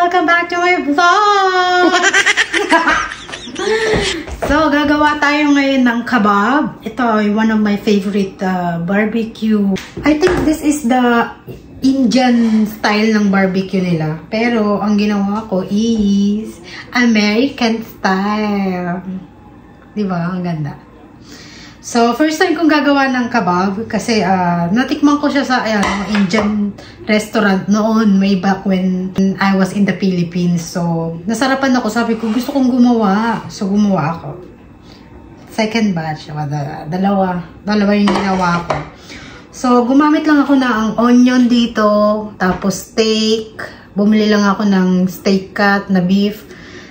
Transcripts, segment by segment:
Welcome back to my vlog! So, gagawa tayo ngayon ng kebab. Ito ay one of my favorite barbecue. I think this is the Indian style ng barbecue nila. Pero, ang ginawa ko is American style. Diba? Ang ganda. So, first time kong gagawa ng kebab kasi natikman ko siya sa Indian restaurant noon way back when I was in the Philippines. So, nasarapan ako. Sabi ko, gusto kong gumawa. So, gumawa ako. Second batch. Dalawa yung ginawa ko. So, gumamit lang ako ng onion dito. Tapos, steak. Bumili lang ako ng steak cut na beef.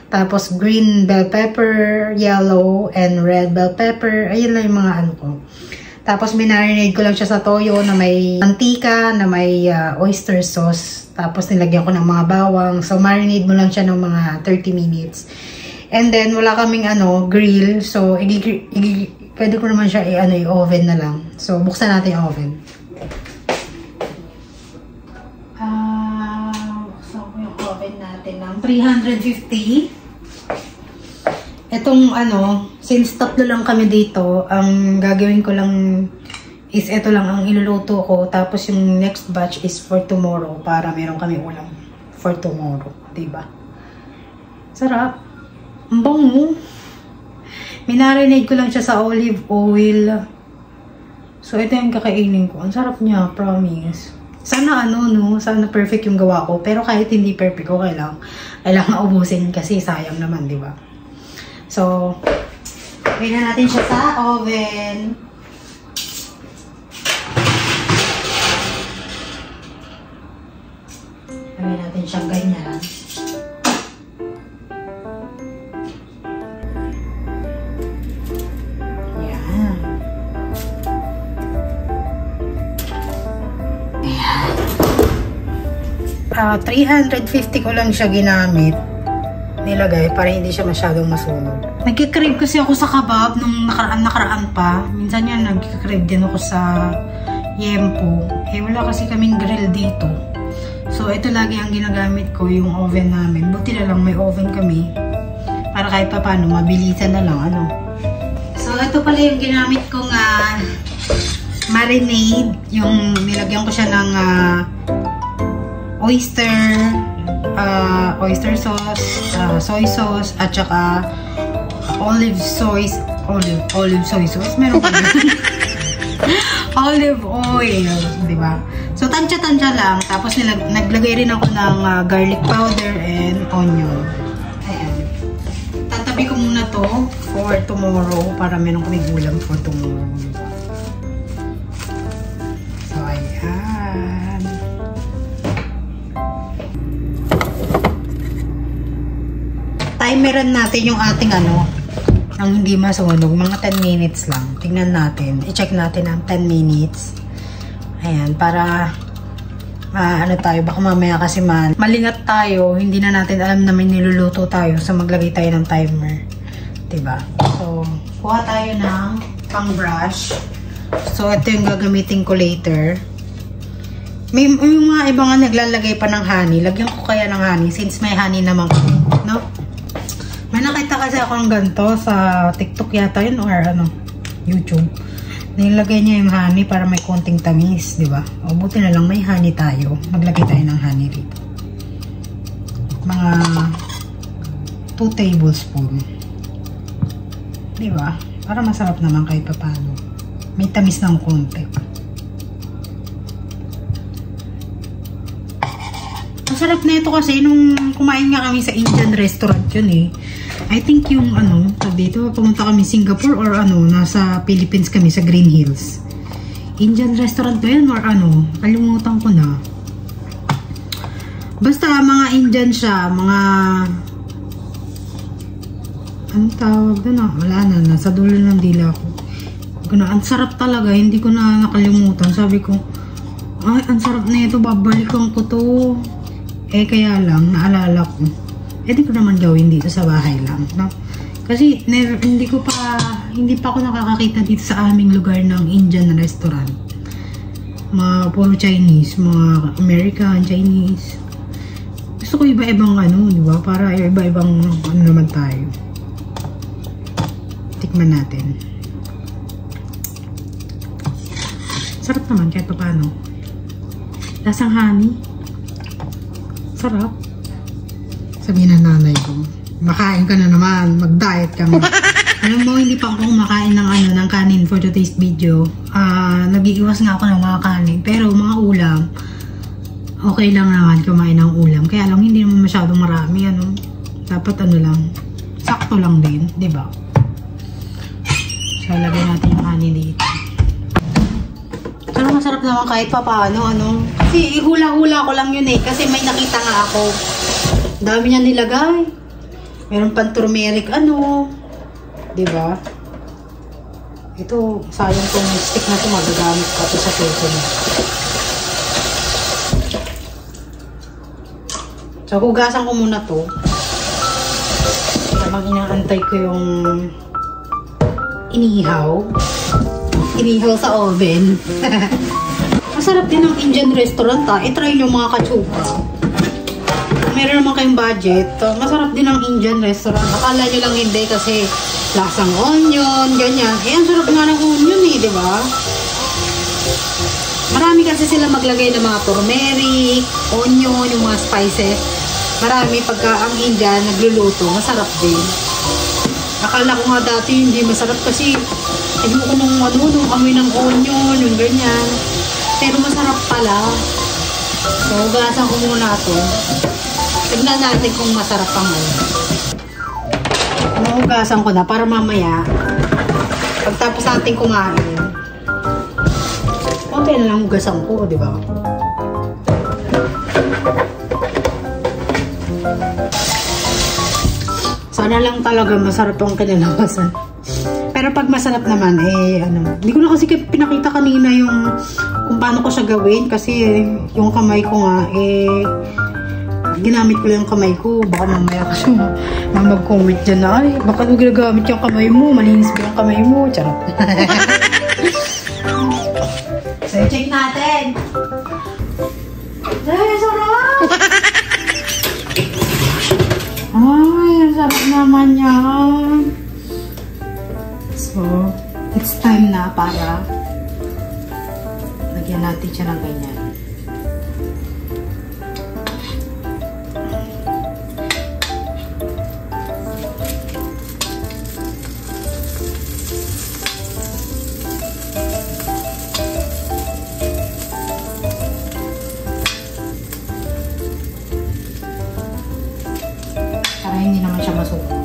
Tapos, green bell pepper, yellow, and red bell pepper. Ayun lang yung mga ano ko. Tapos, minarinade ko lang siya sa toyo na may mantika, na may oyster sauce. Tapos, nilagyan ko ng mga bawang. So, marinade mo lang siya ng mga 30 minutes. And then, wala kaming grill. So, pwede ko naman siya i-oven na lang. So, buksan natin yung oven. Buksan ko yung oven natin ng 350. Itong since tatlo lang kami dito, ang gagawin ko lang is ito lang ang iluluto ko. Tapos yung next batch is for tomorrow para meron kami ulam for tomorrow. Diba? Sarap. Ang bango. Minarinade ko lang siya sa olive oil. So, ito yung kakainin ko. Ang sarap niya, promise. Sana sana perfect yung gawa ko. Pero kahit hindi perfect, okay lang. Kailangan ubusin kasi sayang naman, di ba? So, lagyan na natin siya sa oven. Lagyan natin siyang ganyan. Ayan. Ayan. 350 ko lang siya ginamit. Nilagay para hindi siya masyadong masunog. Nagkikrave kasi ako sa kebab nung nakaraan pa. Minsan yan, nagkikrave din ako sa yempo. Wala kasi kaming grill dito. So, ito lagi ang ginagamit ko, yung oven namin. Buti na lang may oven kami. Para kahit pa paano, mabilisan na lang, So, ito pala yung ginamit kong marinade. Yung nilagyan ko siya ng oyster sauce, soy sauce, at saka olive soy sauce. Meron pa olive oil, diba? So, tansya-tansya lang. Tapos, naglagay rin ako ng garlic powder and onion. Ayan. Tatabi ko muna to for tomorrow para meron kami ulam for tomorrow. So, ayan. Timeran natin yung ating ang hindi masunog. Mga 10 minutes lang. Tingnan natin. I-check natin ang 10 minutes. Ayan. Para tayo. Baka mamaya kasi malingat tayo. Hindi na natin alam na may niluluto tayo. So, maglagay tayo ng timer. Diba? So, kuha tayo ng pang brush. So, ito yung gagamitin ko later. May mga iba nga naglalagay pa ng honey. Lagyan ko kaya ng honey since may honey naman ko. No? May nakita kasi ako ng ganito sa TikTok yata yun or YouTube. Nilagay niya yung honey para may konting tamis, di ba? O buti na lang may honey tayo. Maglagay tayo ng honey rito. Mga 2 tablespoon. Di ba? Para masarap naman kahit paano. May tamis ng konti. Masarap na ito kasi nung kumain nga kami sa Indian restaurant yun eh. I think yung dito, pumunta kami Singapore or nasa Philippines kami sa Green Hills. Indian restaurant ba yun or kalimutan ko na. Basta mga Indian siya, mga anong tawag doon wala na, nasa dulo ng dila ko. Ang sarap talaga, hindi ko na nakalimutan. Sabi ko, ay, ang sarap na ito, babalikan ko to. Kaya lang, naalala ko. Di ko naman gawin dito sa bahay lang, no? Kasi, hindi pa ako nakakakita dito sa aming lugar ng Indian restaurant. Mga puro Chinese, mga American, Chinese. Gusto ko iba-ibang ano, di ba? Para iba-ibang ano naman tayo. Tikman natin. Sarap naman kahit paano. Lasang honey. Sarap. Sabihin ng nanay ko, makain ka na naman, mag-diet ka mo. Alam mo, hindi pa ako kumakain ng ano, ng kanin for today's video. Nag-iiwas nga ako ng mga kanin. Pero mga ulam, okay lang naman kumain ng ulam. Kaya lang, hindi naman masyadong marami. Ano? Dapat ano lang, sakto lang din. Diba? So, lagyan natin yung kanin dito. Pero masarap naman kahit pa paano. Ano? Kasi hula-hula ko lang yun eh. Kasi may nakita nga ako. Dami niya nilagay. Meron pang turmeric ano. Diba? Ito, sayang kong stick na ito, magagamit pa ito sa keso niya. So, hugasan ko muna to. Habang inaantay ko yung inihaw. Inihaw sa oven. Masarap din ang Indian restaurant ha. I-try nyo mga kachupa. Meron naman kayong budget. Masarap din ang Indian restaurant. Akala nyo lang hindi kasi lasang onion, ganyan. Eh, ang sarap nga ng onion eh, di ba? Marami kasi sila maglagay ng mga turmeric, onion, yung mga spices. Marami pagka ang Indian nagluluto, masarap din. Akala ko nga dati hindi masarap kasi ayoko nung ano, nung amoy ng onion, yung ganyan. Pero masarap pala. So, hugasan ko muna ito. Tignan natin kung masarap ang ano. Hugasan ko na para mamaya pagtapos natin kumain. Konti na lang hugasan ko, di ba? Sana lang talaga masarap ang kinalabasan. Pero pag masarap naman, eh, ano, hindi ko na kasi pinakita kanina yung kung paano ko siya gawin kasi yung kamay ko nga, eh, ginamit ko lang yung kamay ko. Baka mamaya kasi mag-comment dyan na, ay, baka nung ginagamit yung kamay mo, malinis ba yung kamay mo? Charot. So, check natin. Ay, sarap! Ay, sarap naman yan. So, it's time na para lagyan natin siya ng ganyan. Para hindi naman siya masuko.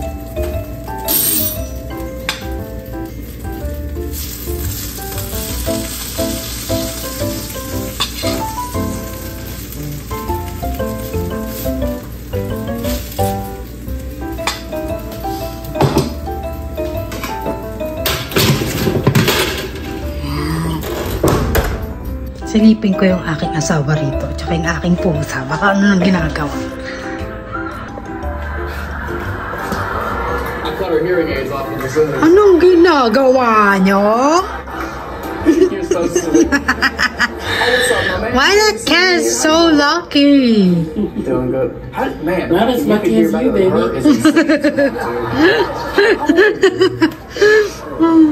Silipin ko yung aking asawa rito, tsaka yung aking pusa. Baka ano nang ginagawa. Anong ginagawa nyo? Why that cat is so lucky? Doing good. Man, not as lucky as you, baby.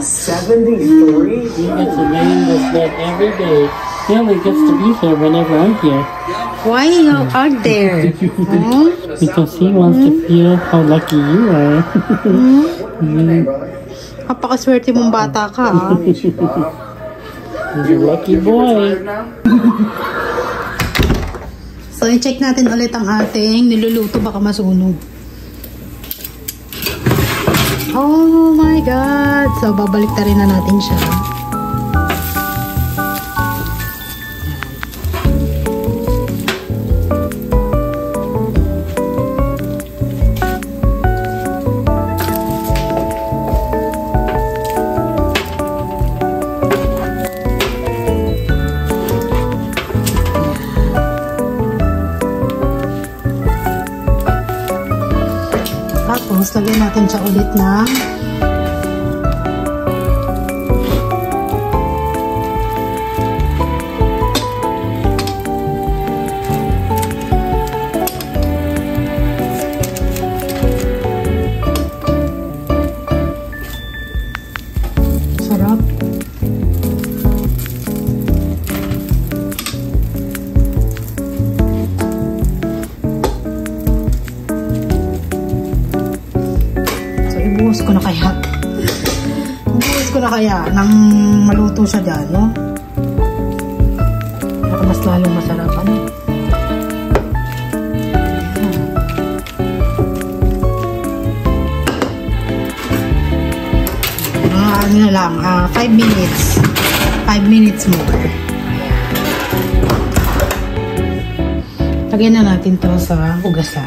73? He gets a man this bed every day. He only gets to be here whenever I'm here. Why are you out there? Because he wants to feel how lucky you are. Kapakaswerte mong bata ka, ha? He's a lucky boy. So, i-check natin ulit ang ating niluluto, baka masunog. Oh my God! So, babalik na rin na natin siya. Tapos, lagyan natin siya ulit na nang maluto siya dyan, no? Para mas lalong masarap, ano? Ano na lang, 5 minutes. 5 minutes more. Lagyan na natin to sa hugasan.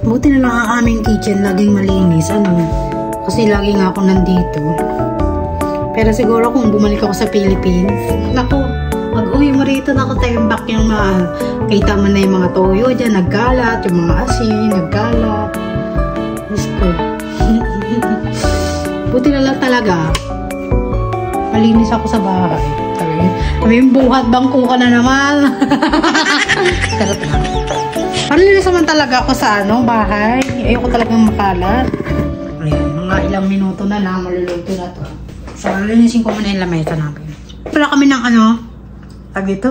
Buti na lang ang aming kitchen laging malinis. Ano? Kasi lagi nga ako nandito. Pero siguro kung bumalik ako sa Philippines, naku, mag-uwi mo rito, naku, tayumbak yung kita mo na yung mga toyo dyan, nagkalat, yung mga asin, nagkalat. Diyos ko. Buti na lang talaga. Malinis ako sa bahay. Sabi yung buhat, bangko ka na naman. Sarap lang. Malinis naman talaga ako sa bahay. Ayoko talagang makalat. Ayan, mga ilang minuto na lang, maluluto na to. So, linisin ko muna yung lamesa namin. Pala kami ng tag dito?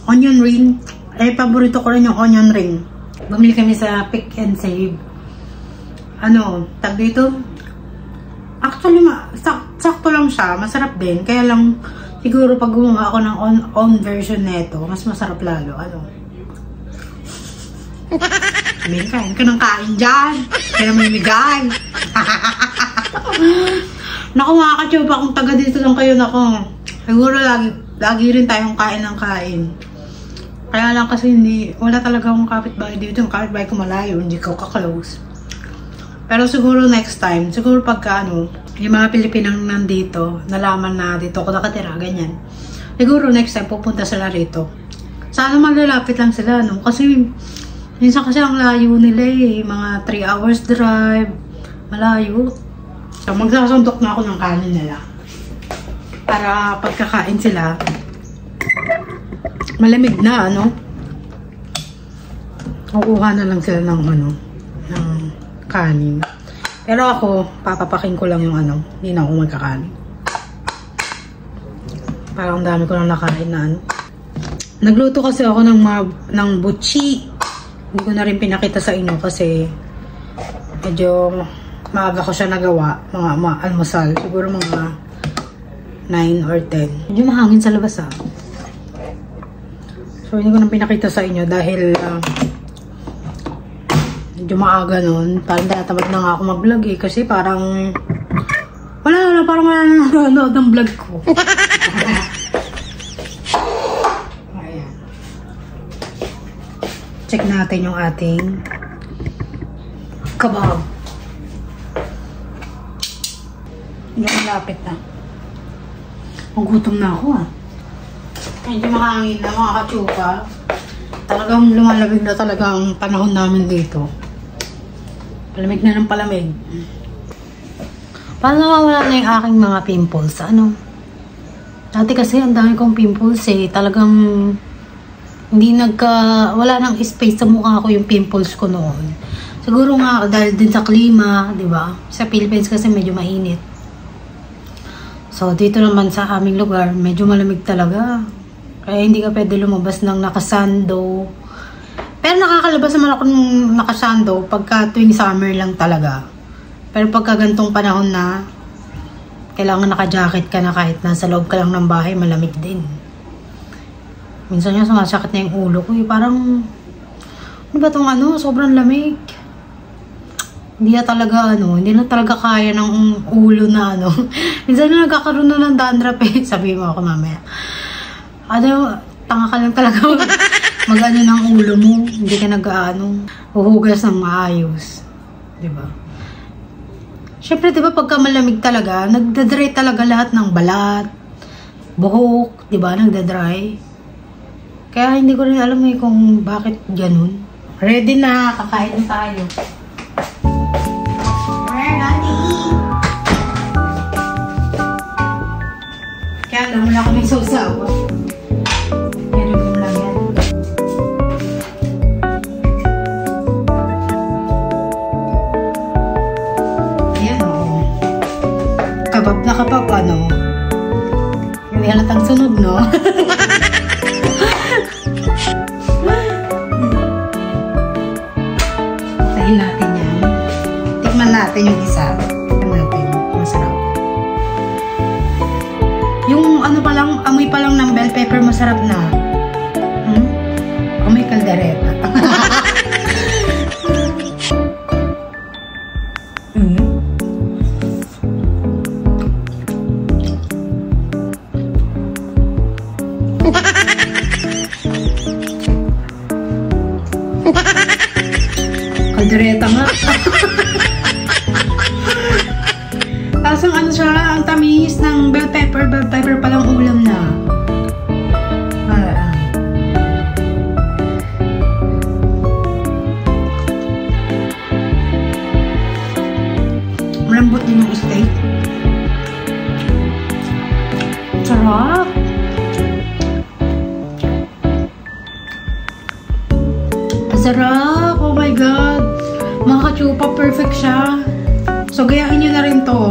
Onion ring. Eh, paborito ko rin yung onion ring. Bumili kami sa Pick and Save. Tag dito? Actually, sakto lang siya. Masarap din. Kaya lang, siguro pag gumawa ako ng own version neto, mas masarap lalo. Kain ka ng kain dyan. Kaya mamimigay. Naku, mga ka-tube, kung taga dito lang kayo, naku. Siguro lagi rin tayong kain ng kain. Kaya lang kasi wala talaga akong kapitbahay dito. Yung kapitbahay ko malayo, hindi ko ka-close. Pero siguro next time, siguro pagka yung mga Pilipinang nandito, nalaman na dito ako nakatira, ganyan. Siguro next time pupunta sila rito. Sana malalapit lang sila, kasi minsan kasi ang layo nila mga 3 hours drive, malayo. So magsasundok na ako ng kanin nila. Para pagkakain sila, malamig na, kukuha na lang sila ng ng kanin. Pero ako, papapakin ko lang yung hindi na ako magkakanin. Parang dami ko lang nakain na Nagluto kasi ako ng butchi. Hindi ko na rin pinakita sa inyo kasi medyo maaga ko siya nagawa, mga almusal. Siguro mga 9 or 10. Medyo mahangin sa labas So hindi ko na pinakita sa inyo dahil medyo maaga nun. Parang tinatamad na nga ako mag-vlog kasi parang parang wala na nanonood ng vlog ko. Ayan. Check natin yung ating kebab. Hindi malapit na. Magutom na ako Medyo makahangin na mga ka-chupa. Talagang lumalamig na talaga ang panahon namin dito. Palamig na ng palamig. Paano nawawala na yung aking mga pimples? Dati kasi ang dami kong pimples Talagang wala nang space sa mukha ko yung pimples ko noon. Siguro nga dahil din sa klima, di ba? Sa Philippines kasi medyo mainit. So dito naman sa aming lugar, medyo malamig talaga. Kaya hindi ka pwede lumabas ng nakasando. Pero nakakalabas naman ako ng nakasando pagka tuwing summer lang talaga. Pero pagka gantong panahon na, kailangan naka-jacket ka na kahit nasa loob ka lang ng bahay, malamig din. Minsan yung sumasakit na yung ulo ko. Parang, ba itong sobrang lamig. Hindi na talaga kaya ng ulo na Minsan na nagkakaroon na ng dandruff Sabi mo ako mamaya. Tanga ka lang talaga mag-ano ng ulo mo, hindi ka huhugas ng maayos. Diba? Siyempre, diba, pagka malamig talaga, nagdadry talaga lahat ng balat, buhok, diba, nagdadry. Kaya hindi ko rin alam kung bakit ganun. Ready na, kakain na tayo. Where, Daddy? Kaya lang, wala kaming sausawa. Kabab na kabab, hindi halatang sunog, no? Tahin natin yan. natin yung isa. Tignan natin. Masarap. Yung ano pa lang, amoy pa lang ng bell pepper, masarap na. Amoy kaldereta. Kaldereta nga. Tapos ang ano siya, ang tamis ng bell pepper pa lang ulam na. Malambot din yung steak. Sarap. Sarap! Oh my God! Mga kachupa, perfect siya. So, gayahin nyo na rin to.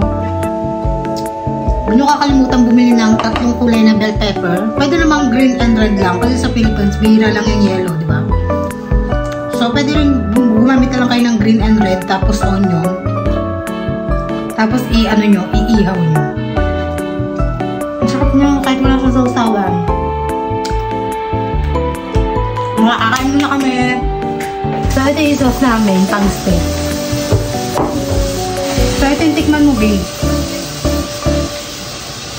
Huwag nyo kakalimutan bumili ng tatlong kulay na bell pepper. Pwede namang green and red lang. Kasi sa Philippines, bihira lang yung yellow, di ba? So, pwede rin gumamit na lang kayo ng green and red, tapos onion. Tapos, i-ano nyo, iihaw nyo. Ang sarap nyo, kahit wala sa sausawan. Kakain muna kami. So, ito yung sauce namin, tang steak. So, ito yung tikman mo, babe.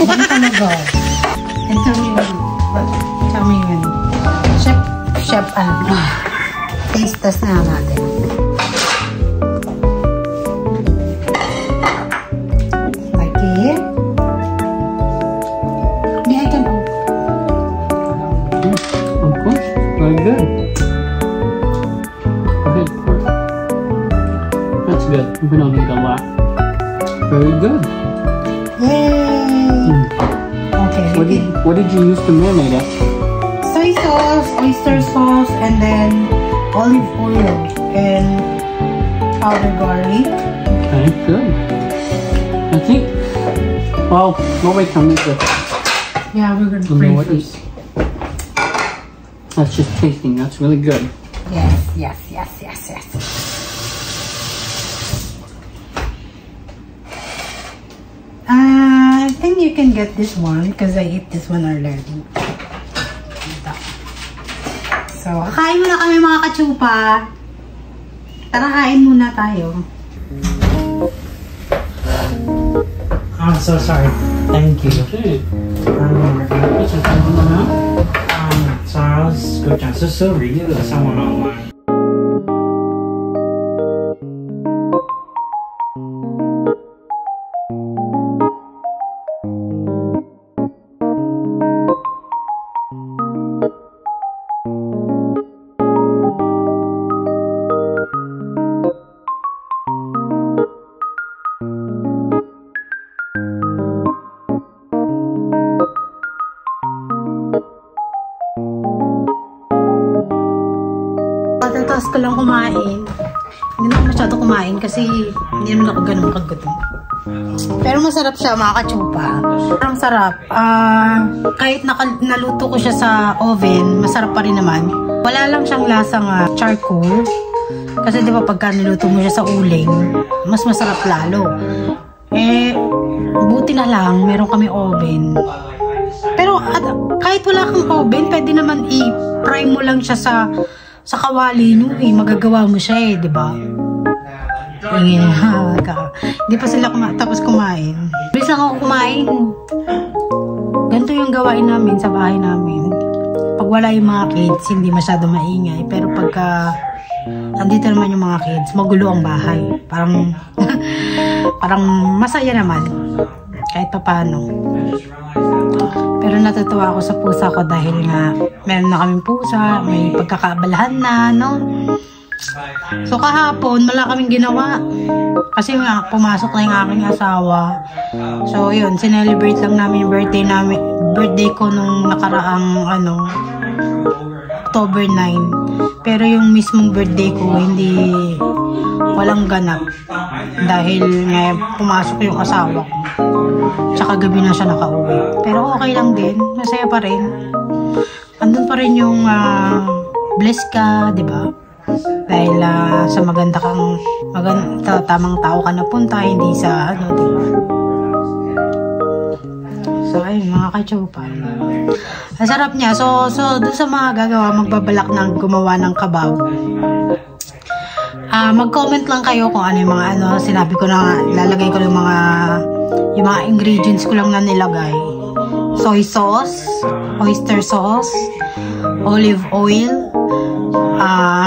Ano talaga? And tell me yun. Chef Albi. Taste test na natin. Like it. May I can open. Of course. Very good. That's good. We don't need a lot. Very good. Yay! Okay. What did you use to marinate it? Soy sauce, oyster sauce, and then olive oil and powdered garlic. Okay, good. I think. Well, we'll wait till we get. Yeah, we're gonna What is? That's just tasting. That's really good. Yes. I think you can get this one because I ate this one already. So, kain muna kami mga kachupa. Tara, kain muna tayo. I'm so sorry. Thank you. Okay. 啥个讲是收礼的上网了吗？ Tatas ko lang kumain. Hindi na ako masyado kumain kasi hindi naman ako ganun kagutom. Pero masarap siya mga kachupa. Parang sarap. Kahit naluto ko siya sa oven, masarap pa rin naman. Wala lang siyang lasang charcoal. Kasi di ba pagka niluto mo siya sa uling, mas masarap lalo. Eh, buti na lang, meron kami oven. Pero kahit wala kang oven, pwede naman i-fry mo lang siya sa kawali nyo eh. Magagawa mo siya eh, di ba? Hindi pa sila tapos kumain. Bilis lang ako kumain. Ganito yung gawain namin sa bahay namin. Pag wala yung mga kids, hindi masyado maingay. Pero pagka andito naman yung mga kids, magulo ang bahay. Parang parang masaya naman. Kahit pa paano. Pero natutuwa ako sa pusa ko dahil nga meron na kaming pusa, may pagkakaabalahan na, no? So kahapon, wala kaming ginawa. Kasi nga, pumasok na yung aking asawa. So yun, sinelebrate lang namin yung birthday ko nung nakaraang, October 9. Pero yung mismong birthday ko, walang ganap. Dahil nga, pumasok yung asawa ko. Tsaka gabi na siya nakauwi. Pero okay lang din. Masaya pa rin. Andun pa rin yung bless ka, di ba? Dahil sa maganda kang tamang tao ka napunta, hindi sa ano, diba? So, ayun, mga ka-chupa. Ang sarap niya. So dun sa mga gagawa, magbabalak ng gumawa ng kabab. Mag-comment lang kayo kung ano yung mga ano, sinabi ko na lalagay ko yung mga ingredients ko lang na nilagay. Soy sauce, oyster sauce, olive oil,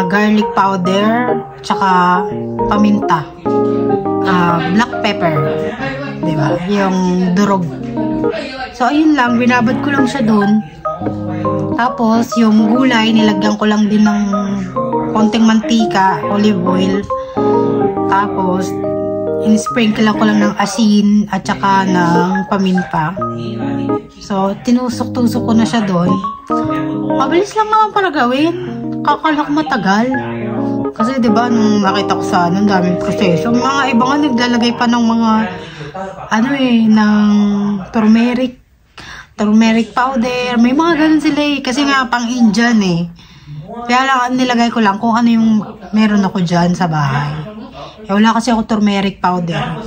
garlic powder, tsaka paminta, black pepper, diba? Yung durog. So, ayun lang, binabad ko lang siya doon. Tapos, yung gulay, nilagyan ko lang din ng konting mantika, olive oil. Tapos, in-sprinkle ko lang ng asin at saka ng paminta. So, tinusok-tusok ko na siya doon. Mabilis lang naman para gawin. Kakala ko matagal. Kasi, diba, nung nakita ko sa anong daming proseso, mga iba nga naglalagay pa ng mga ng turmeric powder. May mga ganun sila eh. Kasi nga, pang Indian eh. Kaya lang, nilagay ko lang kung ano yung meron ako dyan sa bahay. Wala kasi ako turmeric powder.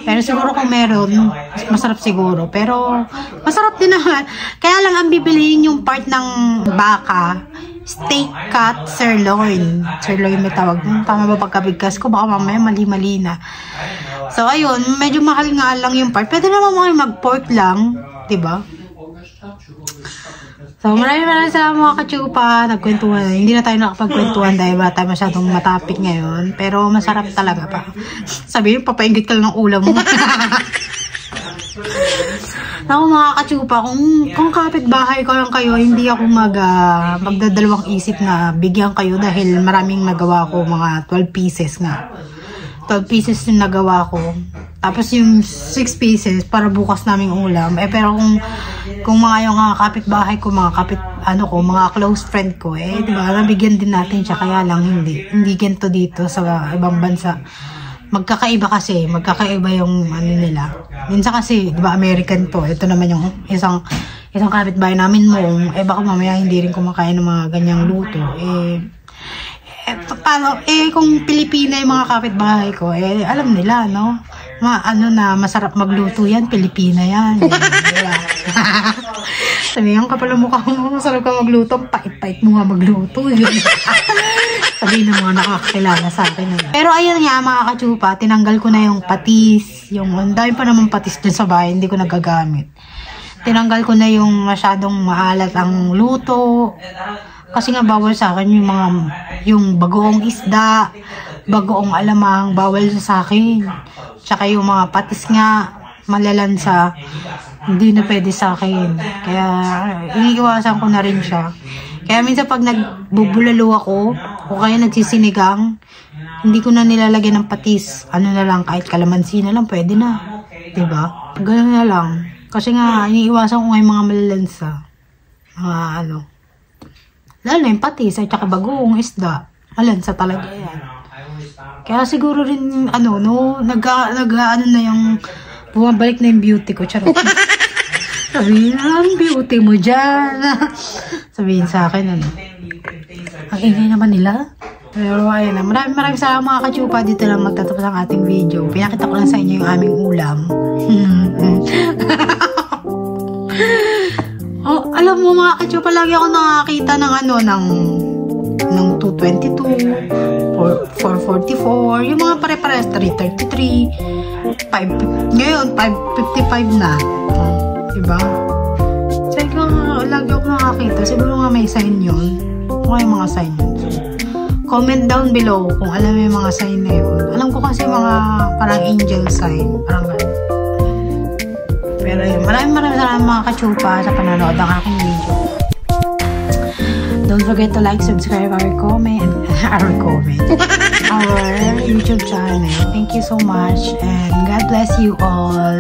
Pero siguro kung meron, masarap siguro. Pero, masarap din naman. Kaya lang, ang bibiliin yung part ng baka, steak cut sirloin. Sirloin may tawag. Tama ba pagkabigkas ko? Baka mamaya mali-mali na. So, ayun. Medyo mahal nga lang yung part. Pwede naman mga mag-pork lang. Diba? So, maraming salamat mga ka-chupa. Nagkwentuhan. Hindi na tayo nakapagkwentuhan dahil wala tayo masyadong matapik ngayon. Pero masarap talaga pa. Sabihin, papainggit ka lang ng ulam mo. Ako mga ka-chupa, kung kapitbahay ko lang kayo, hindi ako magdadalawang isip na bigyan kayo dahil maraming nagawa ko, mga 12 pieces nga. 12 pieces yung nagawa ko. Tapos yung 6 pieces para bukas naming ulam. Pero kung mga yung kapitbahay ko, mga close friend ko, diba, nabigyan din natin siya. Kaya lang hindi ganito dito sa ibang bansa. Magkakaiba kasi, magkakaiba yung nila. Minsan kasi, diba, American to. Ito naman yung isang kapitbahay namin mo. Baka mamaya hindi rin kumakain ng mga ganyang luto. Paano, kung Pilipina yung mga kapitbahay ko, alam nila, no? Na masarap magluto yan, Pilipina yan. Diba? Sabihin ka pala mukha mo, masarap ka magluto, pait-pait mo nga magluto. Sabihin ng mga nakakakilala sa akin. Pero ayun nga, mga ka-chupa, tinanggal ko na yung patis. Ang dami pa naman patis dun sa bahay, hindi ko nagagamit. Tinanggal ko na yung masyadong maalat ang luto. Kasi nga bawal sa akin yung bagoong isda, bagoong alamang, bawal sa akin. Tsaka yung mga patis nga, malalansa, hindi na pwede sa akin. Kaya iniiwasan ko na rin siya. Kaya minsan pag nagbubulalo ako, o kaya nagsisinigang, hindi ko na nilalagyan ng patis. Ano na lang, kahit kalamansi na lang, pwede na. Diba? Ganun na lang. Kasi nga, iniiwasan ko nga yung mga malalansa. Lalo yung patis at saka bagoong isda. Malansa talaga yan. Kaya siguro rin, na yung bumabalik na yung beauty ko. Charot. Sabihin, ang beauty mo dyan. Sabihin sa akin, ang ingay naman nila. Pero ayun na, maraming salamat mga ka-chupa. Dito lang magtatapos ang ating video. Pinakita ko lang sa inyo yung aming ulam. Alam mo mga ka-chupa, lagi ako nakakita ng ng 222, 444, yung mga pare-pares, 333, 5, ngayon 555 na. Diba? So, lagi ako nakakita. Siguro nga may sign yun. May mga sign yun. So, comment down below kung alam mo yung mga sign na yun. Alam ko kasi mga parang angel sign. Parang gano'n. Pero yun, maraming salamat mga ka-chupa sa panonood ng aking video. Don't forget to like, subscribe, our YouTube channel. Thank you so much and God bless you all.